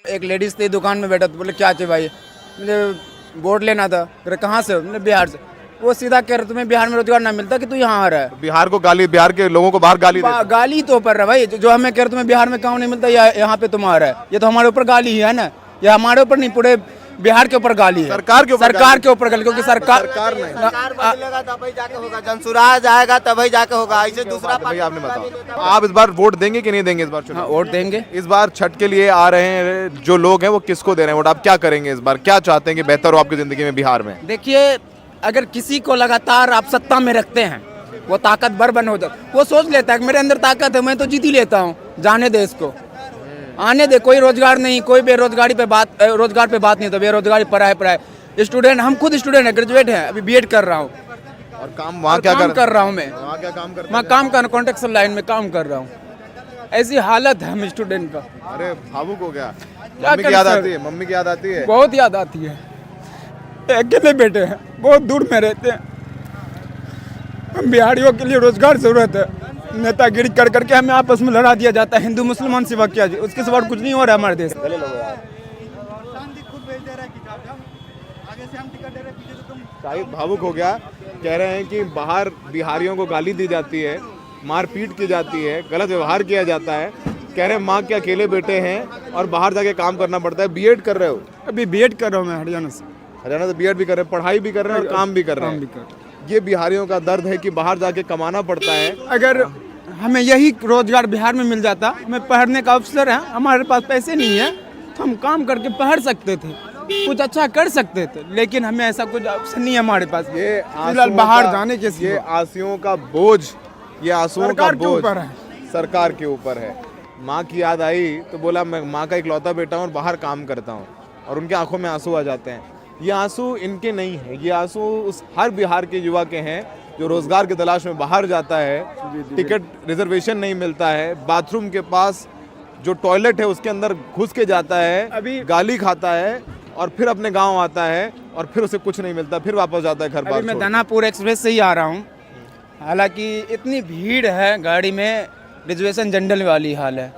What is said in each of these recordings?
एक लेडीज थी दुकान में बैठा, तो बोले क्या चाहिए भाई, मुझे वोट लेना था। फिर कहाँ से हो? मैंने बिहार से। वो सीधा कह रहे तुम्हें बिहार में रोजगार ना मिलता कि तू यहाँ आ रहा है। बिहार को गाली, बिहार के लोगों को बाहर गाली देते हैं। गाली तो ऊपर रहा भाई, जो हमें कह रहे तुम्हें बिहार में काम नहीं मिलता या यहाँ पे तुम आ रहा है, ये तो हमारे ऊपर गाली ही है ना। ये हमारे ऊपर नहीं, पूरे बिहार के ऊपर गाली है, सरकार के ऊपर गाली, क्योंकि सरकार सरकार बदलेगा तभी जाके होगा, जनसुराज आएगा तभी जाके होगा, ऐसे दूसरा भाई आपने बताओ, आप इस बार वोट देंगे कि नहीं देंगे इस बार चुनाव? हाँ, वोट देंगे। इस बार छठ के लिए आ रहे हैं जो लोग हैं, वो किसको दे रहे हैं वोट? आप क्या करेंगे इस बार? क्या चाहते हैं कि बेहतर हो आपकी जिंदगी में बिहार में? देखिए, अगर किसी को लगातार आप सत्ता में रखते हैं, वो ताकतवर बन हो जाए, वो सोच लेता है कि मेरे अंदर ताकत है, मैं तो जीत ही लेता हूँ, जाने दे इसको, आने दे। कोई रोजगार नहीं, कोई रोजगार पे बात नहीं, तो बेरोजगारी पढ़ाई स्टूडेंट, हम खुद स्टूडेंट है, ग्रेजुएट है, अभी बीएड कर रहा हूँ। और काम वहाँ क्या कर रहा हूँ मैं, वहाँ क्या काम करते मैं काम कर कॉन्ट्रेक्शन लाइन में काम कर रहा हूँ। ऐसी हालत है हम स्टूडेंट का। अरे भावुक हो गया। क्या मम्मी की करें याद सर? आती है? मम्मी की याद आती है? बहुत याद आती है। अकेले बेटे हैं, बहुत दूर में रहते हैं। हम बिहारियों के लिए रोजगार जरूरत है, नेतागिरी कर करके हमें आपस में लड़ा दिया जाता है। हिंदू मुसलमान सिवा क्या जी, उसके सिवा कुछ नहीं हो रहा है हमारे देश में। शाहिद भावुक हो गया, कह रहे हैं कि बाहर बिहारियों को गाली दी जाती है, मारपीट की जाती है, गलत व्यवहार किया जाता है। कह रहे हैं माँ के अकेले बेटे हैं और बाहर जाके काम करना पड़ता है। बीएड कर रहे हो? अभी बीएड कर रहा हूँ मैं हरियाणा से। हरियाणा से बीएड भी कर रहे हैं, पढ़ाई भी कर रहे हैं और काम भी कर रहे हैं। ये बिहारियों का दर्द है कि बाहर जाके कमाना पड़ता है। अगर हमें यही रोजगार बिहार में मिल जाता, हमें पढ़ने का अवसर है, हमारे पास पैसे नहीं है, तो हम काम करके पढ़ सकते थे, कुछ अच्छा कर सकते थे, लेकिन हमें ऐसा कुछ अवसर नहीं है हमारे पास। ये फिलहाल बाहर जाने के ये आंसुओं का बोझ, ये आंसुओं का बोझ है, सरकार के ऊपर है। माँ की याद आई तो बोला मैं माँ का इकलौता बेटा हूँ और बाहर काम करता हूँ, और उनके आंखों में आंसू आ जाते हैं। ये आंसू इनके नहीं है, ये आंसू उस हर बिहार के युवा के हैं जो रोजगार की तलाश में बाहर जाता है, टिकट रिजर्वेशन नहीं मिलता है, बाथरूम के पास जो टॉयलेट है उसके अंदर घुस के जाता है, अभी गाली खाता है और फिर अपने गांव आता है और फिर उसे कुछ नहीं मिलता, फिर वापस जाता है घर बार। मैं दानापुर एक्सप्रेस से ही आ रहा हूँ, हालांकि इतनी भीड़ है गाड़ी में, रिजर्वेशन जनरल वाली हाल है।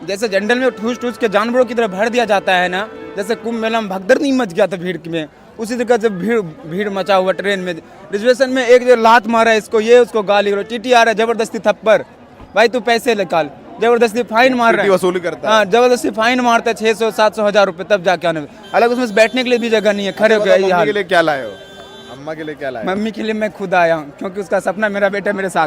जैसे जनरल में ठूस ठूस के जानवरों की तरह भर दिया जाता है ना, जैसे कुंभ मेला में भगदड़ नहीं मच गया था भीड़ में, उसी तरह से भीड़ मचा हुआ ट्रेन में। रिजर्वेशन में एक जो लात मारा है इसको, ये उसको गाली करो, टीटी आ रहा है जबरदस्ती थप्पड़, भाई तू पैसे निकाल, जबरदस्ती फाइन मार रहा है, वसूली करता है। हाँ, जबरदस्ती फाइन मारता है 600 700 1000 रुपये, तब जाके आने। हालांकि उसमें बैठने के लिए भी जगह नहीं है, खड़े हो गए। मम्मी के लिए क्या लाए हो? अम्मा के लिए क्या लाए? मम्मी के लिए मैं खुद आया हूँ, क्योंकि उसका सपना मेरा बेटा मेरे साथ है।